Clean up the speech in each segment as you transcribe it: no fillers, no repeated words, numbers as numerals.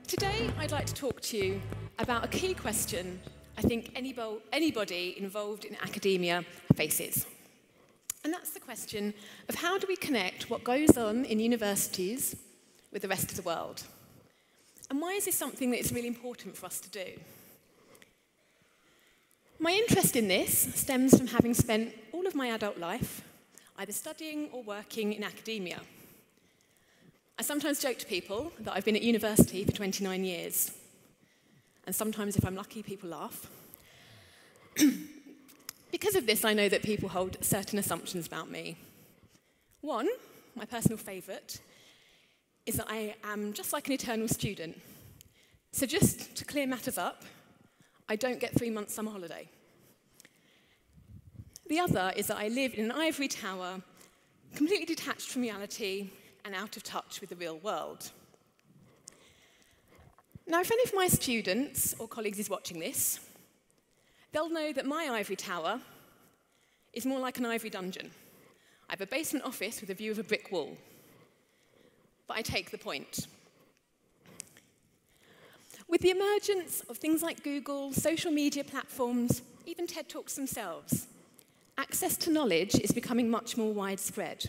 Today, I'd like to talk to you about a key question I think anybody involved in academia faces. And that's the question of how do we connect what goes on in universities with the rest of the world? And why is this something that is really important for us to do? My interest in this stems from having spent all of my adult life either studying or working in academia. I sometimes joke to people that I've been at university for 29 years. And sometimes, if I'm lucky, people laugh. Because of this, I know that people hold certain assumptions about me. One, my personal favourite, is that I am just like an eternal student. So just to clear matters up, I don't get 3 months summer holiday. The other is that I live in an ivory tower, completely detached from reality and out of touch with the real world. Now, if any of my students or colleagues is watching this, they'll know that my ivory tower is more like an ivory dungeon. I have a basement office with a view of a brick wall. But I take the point. With the emergence of things like Google, social media platforms, even TED Talks themselves, access to knowledge is becoming much more widespread.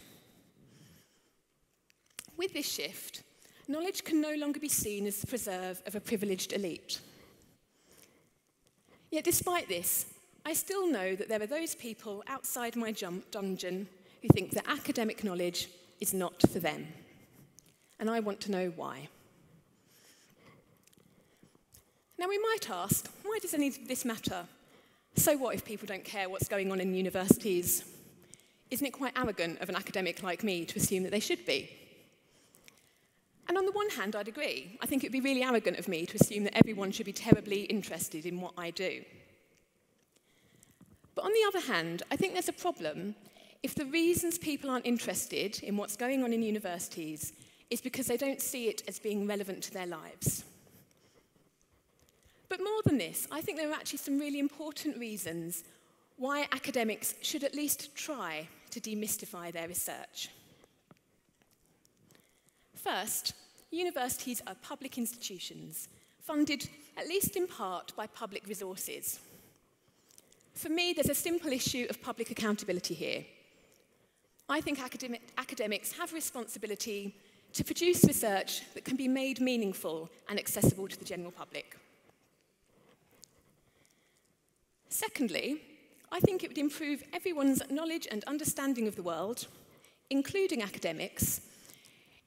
With this shift, knowledge can no longer be seen as the preserve of a privileged elite. Yet despite this, I still know that there are those people outside my dungeon who think that academic knowledge is not for them. And I want to know why. Now we might ask, why does any of this matter? So what if people don't care what's going on in universities? Isn't it quite arrogant of an academic like me to assume that they should be? And on the one hand, I'd agree. I think it would be really arrogant of me to assume that everyone should be terribly interested in what I do. But on the other hand, I think there's a problem if the reasons people aren't interested in what's going on in universities is because they don't see it as being relevant to their lives. But more than this, I think there are actually some really important reasons why academics should at least try to demystify their research. First, universities are public institutions, funded at least in part by public resources. For me, there's a simple issue of public accountability here. I think academics have a responsibility to produce research that can be made meaningful and accessible to the general public. Secondly, I think it would improve everyone's knowledge and understanding of the world, including academics,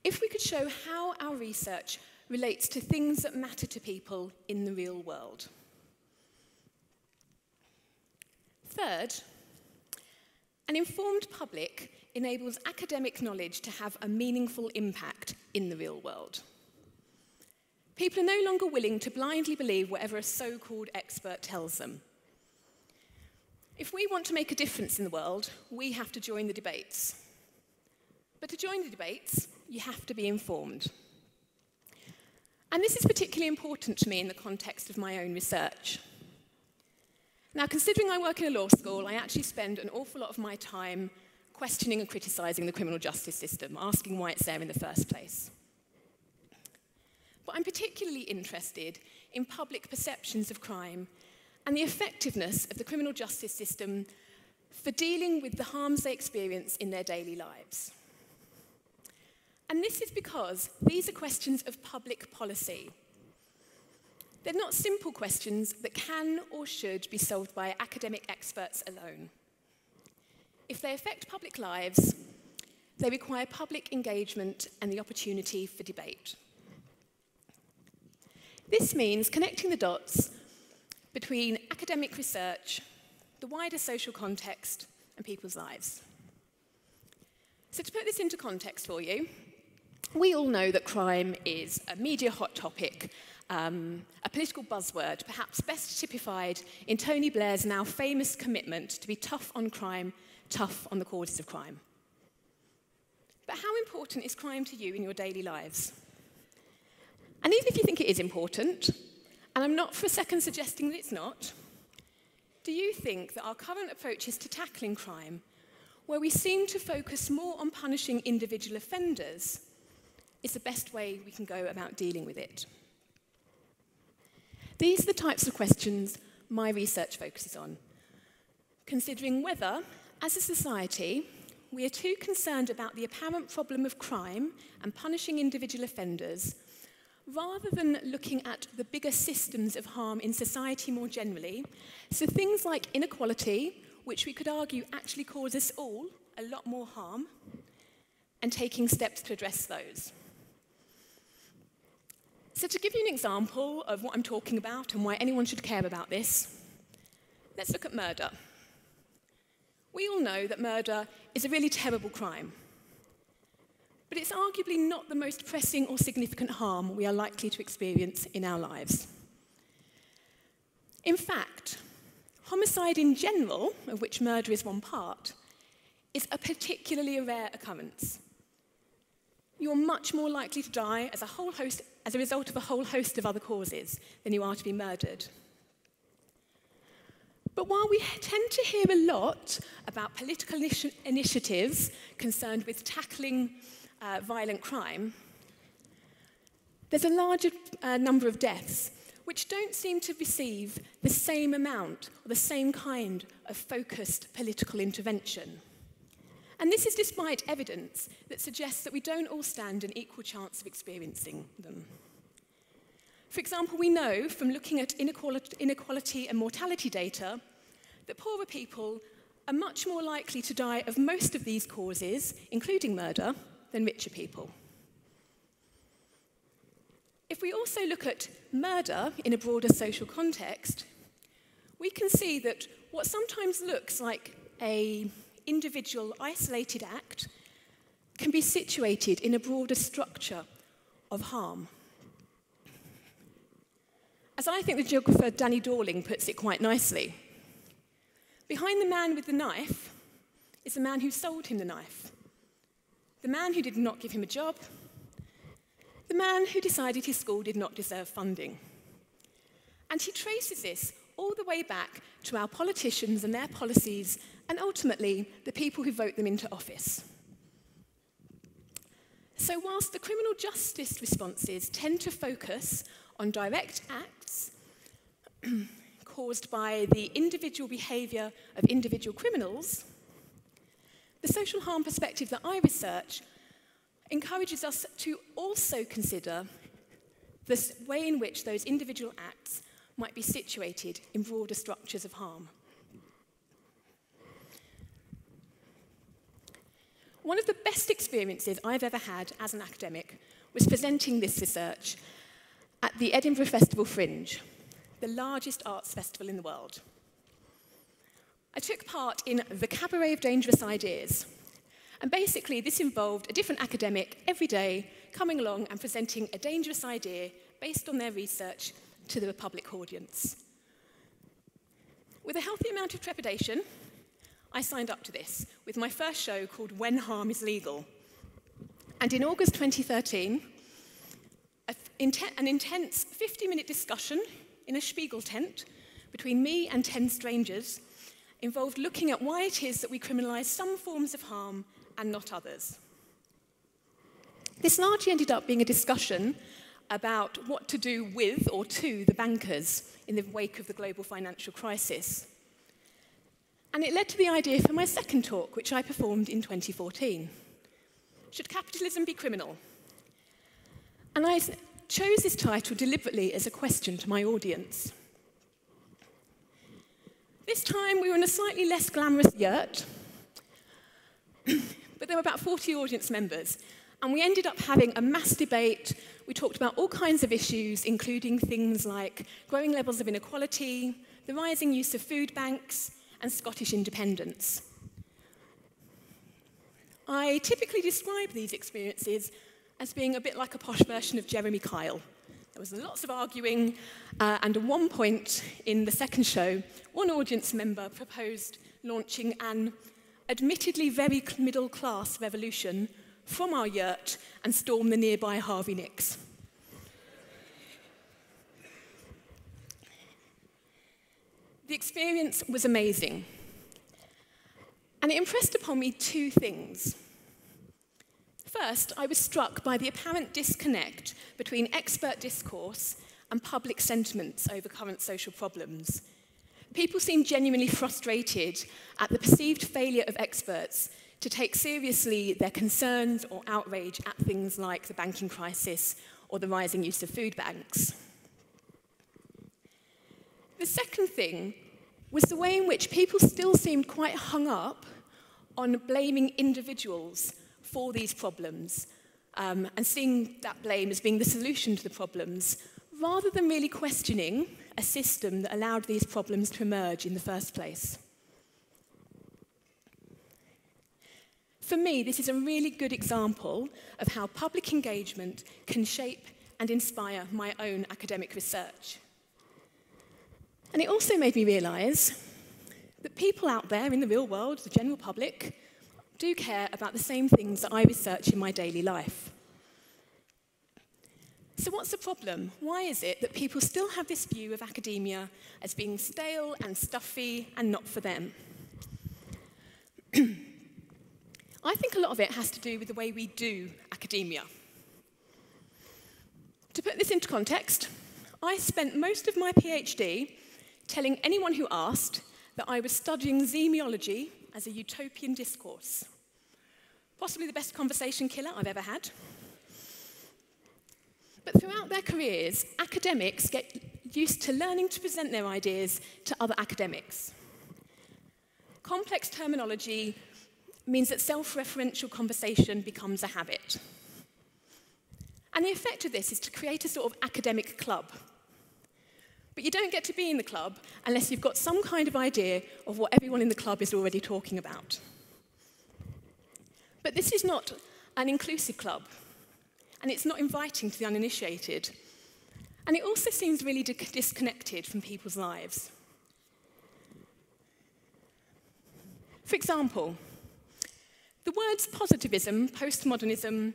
if we could show how our research relates to things that matter to people in the real world. Third, an informed public enables academic knowledge to have a meaningful impact in the real world. People are no longer willing to blindly believe whatever a so-called expert tells them. If we want to make a difference in the world, we have to join the debates. But to join the debates, you have to be informed. And this is particularly important to me in the context of my own research. Now, considering I work in a law school, I actually spend an awful lot of my time questioning and criticising the criminal justice system, asking why it's there in the first place. But I'm particularly interested in public perceptions of crime and the effectiveness of the criminal justice system for dealing with the harms they experience in their daily lives. And this is because these are questions of public policy. They're not simple questions that can or should be solved by academic experts alone. If they affect public lives, they require public engagement and the opportunity for debate. This means connecting the dots between academic research, the wider social context, and people's lives. So to put this into context for you, we all know that crime is a media hot topic, a political buzzword, perhaps best typified in Tony Blair's now famous commitment to be tough on crime, tough on the causes of crime. But how important is crime to you in your daily lives? And even if you think it is important, and I'm not for a second suggesting that it's not, do you think that our current approaches to tackling crime, where we seem to focus more on punishing individual offenders, is the best way we can go about dealing with it? These are the types of questions my research focuses on, considering whether, as a society, we are too concerned about the apparent problem of crime and punishing individual offenders, rather than looking at the bigger systems of harm in society more generally, so things like inequality, which we could argue actually cause us all a lot more harm, and taking steps to address those. So to give you an example of what I'm talking about and why anyone should care about this, let's look at murder. We all know that murder is a really terrible crime, but it's arguably not the most pressing or significant harm we are likely to experience in our lives. In fact, homicide in general, of which murder is one part, is a particularly rare occurrence. You're much more likely to die as a result of a whole host of other causes than you are to be murdered. But while we tend to hear a lot about political initiatives concerned with tackling violent crime, there's a larger number of deaths which don't seem to receive the same amount or the same kind of focused political intervention. And this is despite evidence that suggests that we don't all stand an equal chance of experiencing them. For example, we know from looking at inequality and mortality data that poorer people are much more likely to die of most of these causes, including murder, than richer people. If we also look at murder in a broader social context, we can see that what sometimes looks like an individual isolated act can be situated in a broader structure of harm. As I think the geographer Danny Dorling puts it quite nicely, behind the man with the knife is the man who sold him the knife, the man who did not give him a job, the man who decided his school did not deserve funding. And he traces this all the way back to our politicians and their policies, and ultimately the people who vote them into office. So whilst the criminal justice responses tend to focus on direct acts caused by the individual behaviour of individual criminals, the social harm perspective that I research encourages us to also consider the way in which those individual acts might be situated in broader structures of harm. One of the best experiences I've ever had as an academic was presenting this research at the Edinburgh Festival Fringe, the largest arts festival in the world. I took part in the Cabaret of Dangerous Ideas, and basically this involved a different academic every day coming along and presenting a dangerous idea based on their research to the public audience. With a healthy amount of trepidation, I signed up to this with my first show called When Harm is Legal. And in August 2013, an intense 50-minute discussion in a Spiegel tent between me and 10 strangers involved looking at why it is that we criminalise some forms of harm and not others. This largely ended up being a discussion about what to do with or to the bankers in the wake of the global financial crisis. And it led to the idea for my second talk, which I performed in 2014. Should capitalism be criminal? And I chose this title deliberately as a question to my audience. This time we were in a slightly less glamorous yurt, but there were about 40 audience members, and we ended up having a mass debate. We talked about all kinds of issues, including things like growing levels of inequality, the rising use of food banks, and Scottish independence. I typically describe these experiences as being a bit like a posh version of Jeremy Kyle. There was lots of arguing, and at one point in the second show, one audience member proposed launching an admittedly very middle-class revolution from our yurt and storm the nearby Harvey Nicks. The experience was amazing, and it impressed upon me two things. First, I was struck by the apparent disconnect between expert discourse and public sentiments over current social problems. People seem genuinely frustrated at the perceived failure of experts to take seriously their concerns or outrage at things like the banking crisis or the rising use of food banks. The second thing was the way in which people still seemed quite hung up on blaming individuals for these problems, and seeing that blame as being the solution to the problems, rather than really questioning a system that allowed these problems to emerge in the first place. For me, this is a really good example of how public engagement can shape and inspire my own academic research. And it also made me realise that people out there in the real world, the general public, do care about the same things that I research in my daily life. So what's the problem? Why is it that people still have this view of academia as being stale and stuffy and not for them? I think a lot of it has to do with the way we do academia. To put this into context, I spent most of my PhD telling anyone who asked that I was studying xemiology as a utopian discourse. Possibly the best conversation killer I've ever had. But throughout their careers, academics get used to learning to present their ideas to other academics. Complex terminology means that self-referential conversation becomes a habit. And the effect of this is to create a sort of academic club. But you don't get to be in the club unless you've got some kind of idea of what everyone in the club is already talking about. But this is not an inclusive club, and it's not inviting to the uninitiated. And it also seems really disconnected from people's lives. For example, the words positivism, postmodernism,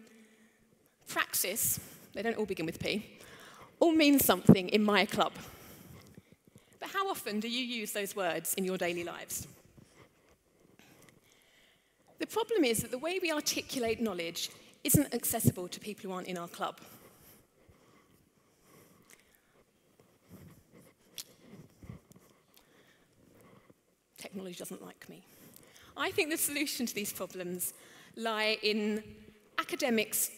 praxis, they don't all begin with P, all mean something in my club. But how often do you use those words in your daily lives? The problem is that the way we articulate knowledge isn't accessible to people who aren't in our club. Technology doesn't like me. I think the solution to these problems lie in academics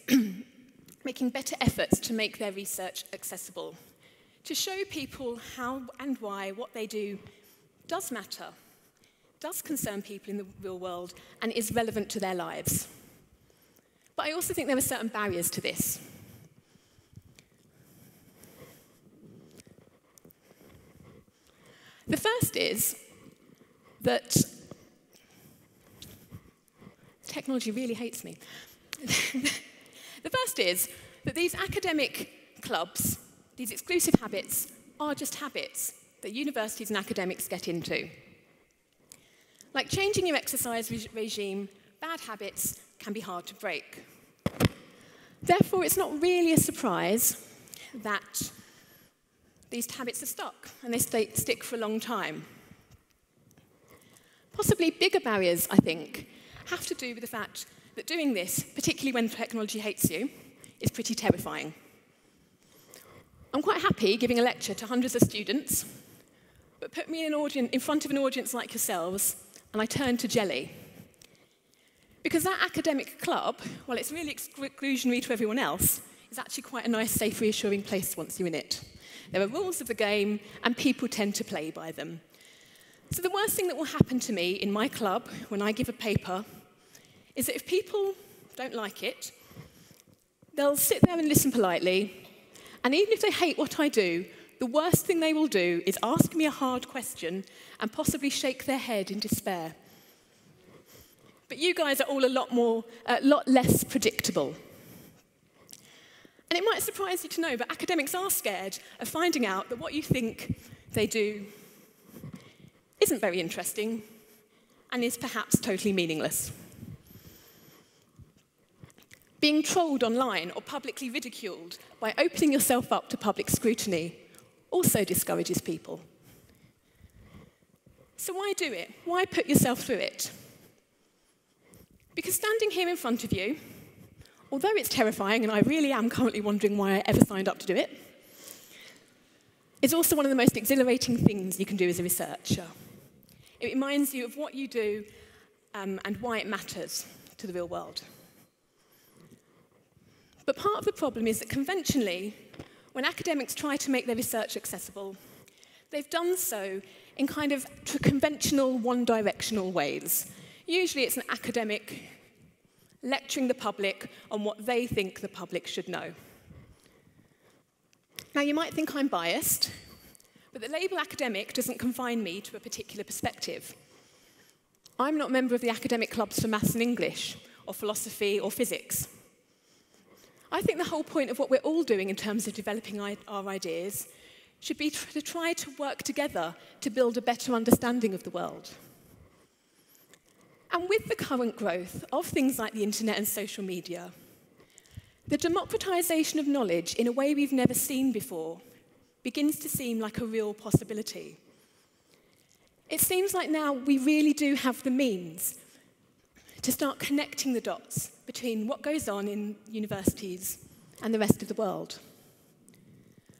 making better efforts to make their research accessible, to show people how and why what they do does matter, does concern people in the real world, and is relevant to their lives. But I also think there are certain barriers to this. The first is that technology really hates me. The first is that these academic clubs, these exclusive habits, are just habits that universities and academics get into. Like changing your exercise regime, bad habits can be hard to break. Therefore, it's not really a surprise that these habits are stuck and they stick for a long time. Possibly bigger barriers, I think, have to do with the fact that doing this, particularly when technology hates you, is pretty terrifying. I'm quite happy giving a lecture to hundreds of students, but put me in front of an audience like yourselves, and I turn to jelly. Because that academic club, while it's really exclusionary to everyone else, is actually quite a nice, safe, reassuring place once you're in it. There are rules of the game, and people tend to play by them. So the worst thing that will happen to me in my club when I give a paper is that if people don't like it, they'll sit there and listen politely, and even if they hate what I do, the worst thing they will do is ask me a hard question and possibly shake their head in despair. But you guys are all a lot less predictable. And it might surprise you to know, but academics are scared of finding out that what you think they do isn't very interesting and is perhaps totally meaningless. Being trolled online or publicly ridiculed by opening yourself up to public scrutiny also discourages people. So why do it? Why put yourself through it? Because standing here in front of you, although it's terrifying, and I really am currently wondering why I ever signed up to do it, is also one of the most exhilarating things you can do as a researcher. It reminds you of what you do and why it matters to the real world. But part of the problem is that conventionally, when academics try to make their research accessible, they've done so in kind of conventional, one-directional ways. Usually it's an academic lecturing the public on what they think the public should know. Now, you might think I'm biased, but the label academic doesn't confine me to a particular perspective. I'm not a member of the academic clubs for maths and English, or philosophy, or physics. I think the whole point of what we're all doing in terms of developing our ideas should be to try to work together to build a better understanding of the world. And with the current growth of things like the internet and social media, the democratization of knowledge in a way we've never seen before begins to seem like a real possibility. It seems like now we really do have the means to start connecting the dots between what goes on in universities and the rest of the world.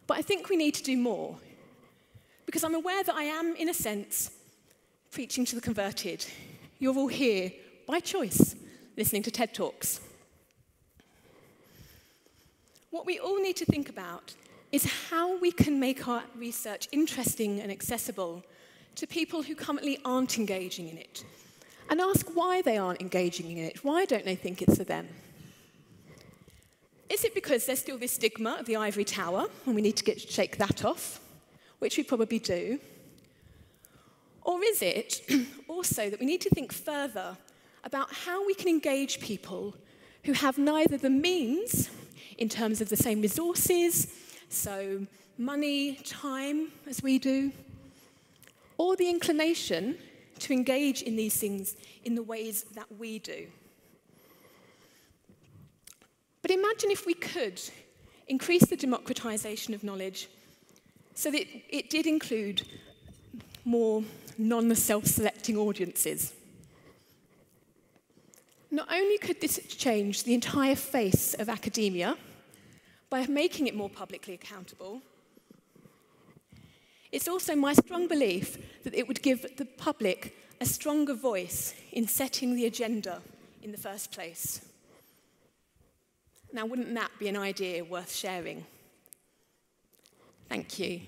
But I think we need to do more, because I'm aware that I am, in a sense, preaching to the converted. You're all here, by choice, listening to TED Talks. What we all need to think about is how we can make our research interesting and accessible to people who currently aren't engaging in it, and ask why they aren't engaging in it. Why don't they think it's for them? Is it because there's still this stigma of the ivory tower, and we need to shake that off, which we probably do? Or is it also that we need to think further about how we can engage people who have neither the means, in terms of the same resources, so money, time, as we do, or the inclination to engage in these things in the ways that we do. But imagine if we could increase the democratization of knowledge so that it did include more non-self-selecting audiences. Not only could this change the entire face of academia by making it more publicly accountable, it's also my strong belief that it would give the public a stronger voice in setting the agenda in the first place. Now, wouldn't that be an idea worth sharing? Thank you.